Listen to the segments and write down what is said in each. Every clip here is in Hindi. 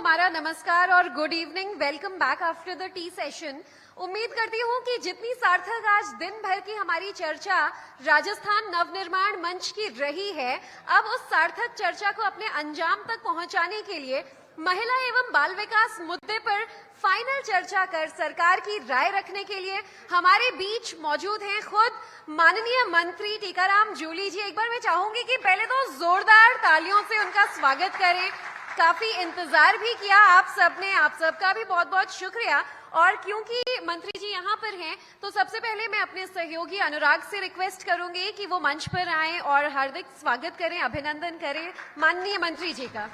हमारा नमस्कार और good evening. Welcome back after the T session. उम्मीद करती हूँ कि जितनी सार्थक आज दिन भर की हमारी चर्चा राजस्थान नवनिर्माण मंच की रही है, अब उस सार्थक चर्चा को अपने अंजाम तक पहुंचाने के लिए महिला एवं बाल विकास मुद्दे पर फाइनल चर्चा कर सरकार की राय रखने के लिए हमारे बीच मौजूद हैं खुद माननीय मंत्री टीकाराम जूली जी। एक बार मैं चाहूंगी कि पहले तो जोरदार तालियों से उनका स्वागत करें। काफी इंतजार भी किया आप सबने, आप सबका भी बहुत बहुत शुक्रिया। और क्योंकि मंत्री जी यहाँ पर हैं, तो सबसे पहले मैं अपने सहयोगी अनुराग से रिक्वेस्ट करूंगी कि वो मंच पर आएं और हार्दिक स्वागत करें, अभिनंदन करें माननीय मंत्री जी का।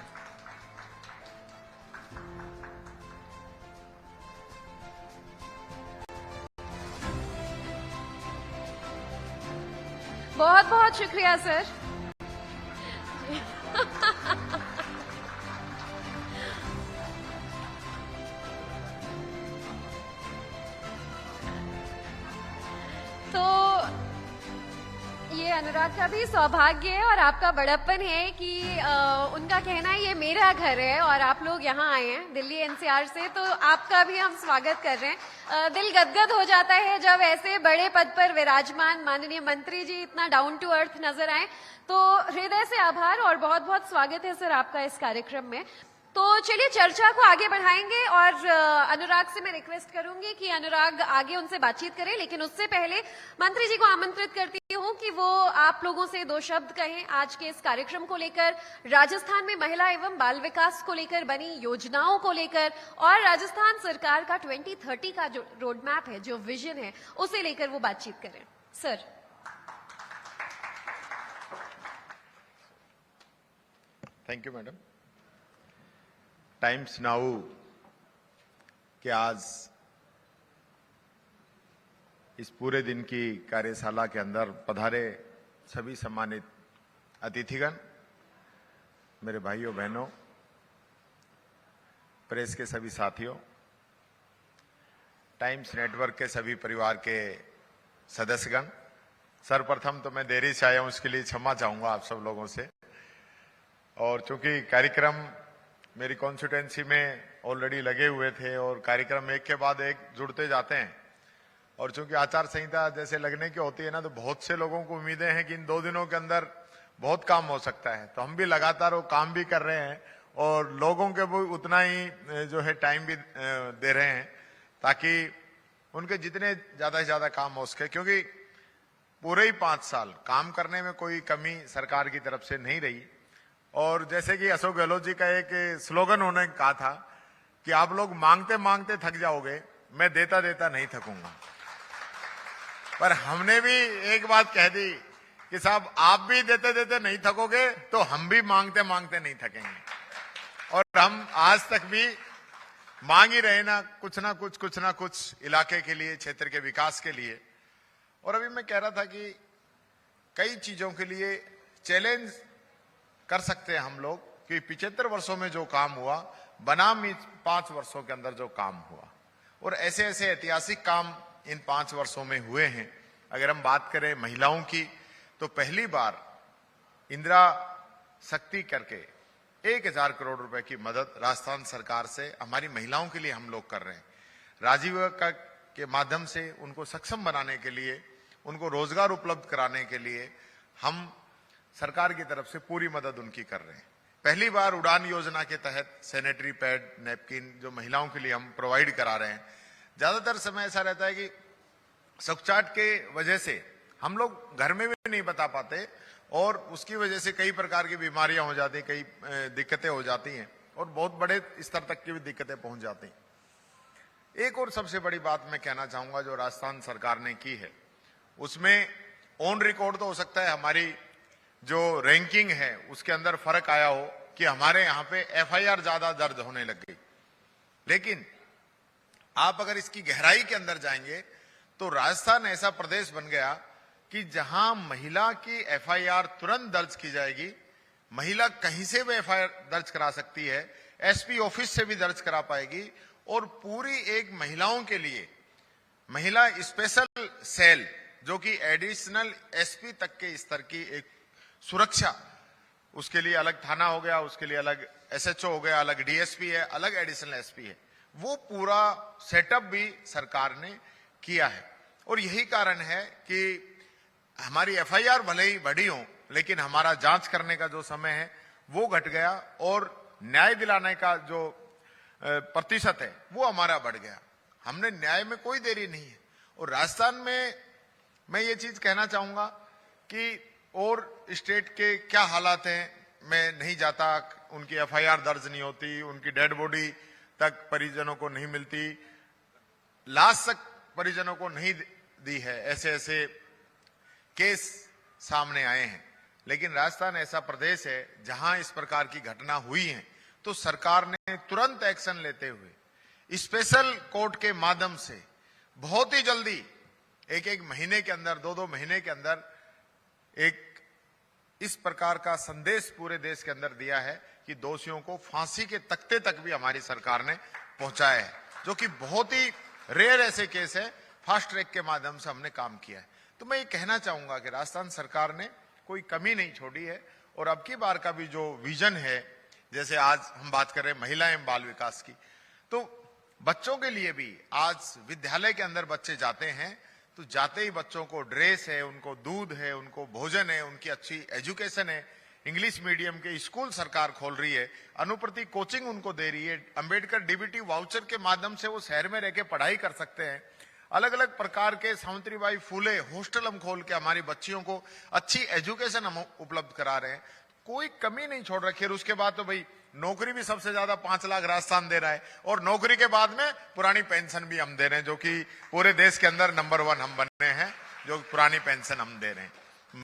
बहुत बहुत शुक्रिया सर। तो ये अनुराग का भी सौभाग्य है और आपका बड़प्पन है कि उनका कहना है ये मेरा घर है और आप लोग यहाँ आए हैं दिल्ली एनसीआर से, तो आपका भी हम स्वागत कर रहे हैं। दिल गदगद हो जाता है जब ऐसे बड़े पद पर विराजमान माननीय मंत्री जी इतना डाउन टू अर्थ नजर आए। तो हृदय से आभार और बहुत बहुत स्वागत है सर आपका इस कार्यक्रम में। तो चलिए चर्चा को आगे बढ़ाएंगे और अनुराग से मैं रिक्वेस्ट करूंगी कि अनुराग आगे उनसे बातचीत करें, लेकिन उससे पहले मंत्री जी को आमंत्रित करती हूं कि वो आप लोगों से दो शब्द कहें आज के इस कार्यक्रम को लेकर, राजस्थान में महिला एवं बाल विकास को लेकर बनी योजनाओं को लेकर और राजस्थान सरकार का 2030 का जो रोड मैप है, जो विजन है, उसे लेकर वो बातचीत करें। Sir. Thank you madam. Times now के आज इस पूरे दिन की कार्यशाला के अंदर पधारे सभी सम्मानित अतिथिगण, मेरे भाइयों बहनों, प्रेस के सभी साथियों, टाइम्स नेटवर्क के सभी परिवार के सदस्यगण, सर्वप्रथम तो मैं देरी से आया हूं, उसके लिए क्षमा चाहूंगा आप सब लोगों से। और चूंकि कार्यक्रम मेरी कॉन्स्टिट्यूएंसी में ऑलरेडी लगे हुए थे और कार्यक्रम एक के बाद एक जुड़ते जाते हैं, और चूंकि आचार संहिता जैसे लगने की होती है ना, तो बहुत से लोगों को उम्मीदें हैं कि इन 2 दिनों के अंदर बहुत काम हो सकता है, तो हम भी लगातार वो काम भी कर रहे हैं और लोगों के भी उतना ही जो है टाइम भी दे रहे हैं ताकि उनके जितने ज्यादा से ज्यादा काम हो सके, क्योंकि पूरे ही 5 साल काम करने में कोई कमी सरकार की तरफ से नहीं रही। और जैसे कि अशोक गहलोत जी का एक स्लोगन उन्होंने कहा था कि आप लोग मांगते मांगते थक जाओगे, मैं देता देता नहीं थकूंगा। पर हमने भी एक बात कह दी कि साहब आप भी देते देते नहीं थकोगे तो हम भी मांगते मांगते नहीं थकेंगे। और हम आज तक भी मांग ही रहे ना कुछ ना कुछ इलाके के लिए, क्षेत्र के विकास के लिए। और अभी मैं कह रहा था कि कई चीजों के लिए चैलेंज कर सकते हैं हम लोग कि 75 वर्षों में जो काम हुआ बनाम 5 वर्षों के अंदर जो काम हुआ, और ऐसे ऐसे ऐतिहासिक काम इन 5 वर्षों में हुए हैं। अगर हम बात करें महिलाओं की, तो पहली बार इंदिरा शक्ति करके 1000 करोड़ रुपए की मदद राजस्थान सरकार से हमारी महिलाओं के लिए हम लोग कर रहे हैं। राजीव के माध्यम से उनको सक्षम बनाने के लिए, उनको रोजगार उपलब्ध कराने के लिए हम सरकार की तरफ से पूरी मदद उनकी कर रहे हैं। पहली बार उड़ान योजना के तहत सैनिटरी पैड, नैपकिन जो महिलाओं के लिए हम प्रोवाइड करा रहे हैं। ज्यादातर समय ऐसा रहता है कि सुखचाट के वजह से हम लोग घर में भी नहीं बता पाते और उसकी वजह से कई प्रकार की बीमारियां हो जाती, कई दिक्कतें हो जाती हैं और बहुत बड़े स्तर तक की भी दिक्कतें पहुंच जाती हैं। एक और सबसे बड़ी बात मैं कहना चाहूंगा जो राजस्थान सरकार ने की है, उसमें ऑन रिकॉर्ड तो हो सकता है हमारी जो रैंकिंग है उसके अंदर फर्क आया हो कि हमारे यहाँ पे एफआईआर ज्यादा दर्ज होने लग गई, लेकिन आप अगर इसकी गहराई के अंदर जाएंगे तो राजस्थान ऐसा प्रदेश बन गया कि जहां महिला की एफआईआर तुरंत दर्ज की जाएगी। महिला कहीं से भी एफआईआर दर्ज करा सकती है, एसपी ऑफिस से भी दर्ज करा पाएगी, और पूरी एक महिलाओं के लिए महिला स्पेशल सेल जो कि एडिशनल एसपी तक के स्तर की एक सुरक्षा उसके लिए अलग थाना हो गया, उसके लिए अलग एसएचओ हो गया, अलग डीएसपी है, अलग एडिशनल एसपी है। वो पूरा सेटअप भी सरकार ने किया है। और यही कारण है कि हमारी एफआईआर भले ही बढ़ी हो, लेकिन हमारा जांच करने का जो समय है वो घट गया और न्याय दिलाने का जो प्रतिशत है वो हमारा बढ़ गया। हमने न्याय में कोई देरी नहीं है। और राजस्थान में मैं ये चीज कहना चाहूंगा कि और स्टेट के क्या हालात हैं मैं नहीं जाता। उनकी एफआईआर दर्ज नहीं होती, उनकी डेड बॉडी तक परिजनों को नहीं मिलती, लाश तक परिजनों को नहीं दी है, ऐसे ऐसे केस सामने आए हैं। लेकिन राजस्थान ऐसा प्रदेश है जहां इस प्रकार की घटना हुई है तो सरकार ने तुरंत एक्शन लेते हुए स्पेशल कोर्ट के माध्यम से बहुत ही जल्दी एक महीने के अंदर, 2 महीने के अंदर एक इस प्रकार का संदेश पूरे देश के अंदर दिया है कि दोषियों को फांसी के तख्ते तक भी हमारी सरकार ने पहुंचाया है, जो कि बहुत ही रेयर ऐसे केस है। फास्ट ट्रैक के माध्यम से हमने काम किया है। तो मैं ये कहना चाहूंगा कि राजस्थान सरकार ने कोई कमी नहीं छोड़ी है। और अब की बार का भी जो विजन है, जैसे आज हम बात कर रहे हैं महिला एवं बाल विकास की, तो बच्चों के लिए भी आज विद्यालय के अंदर बच्चे जाते हैं तो जाते ही बच्चों को ड्रेस है, उनको दूध है, उनको भोजन है, उनकी अच्छी एजुकेशन है। इंग्लिश मीडियम के स्कूल सरकार खोल रही है, अनुप्रति कोचिंग उनको दे रही है। अंबेडकर डीबीटी वाउचर के माध्यम से वो शहर में रह के पढ़ाई कर सकते हैं। अलग अलग प्रकार के सावित्रीबाई फूले हॉस्टल हम खोल के हमारी बच्चियों को अच्छी एजुकेशन हम उपलब्ध करा रहे हैं। कोई कमी नहीं छोड़ रखी है। उसके बाद तो भाई नौकरी भी सबसे ज्यादा 5 लाख राजस्थान दे रहा है और नौकरी के बाद में पुरानी पेंशन भी हम दे रहे हैं, जो कि पूरे देश के अंदर नंबर 1 हम बने हैं, जो पुरानी पेंशन हम दे रहे हैं।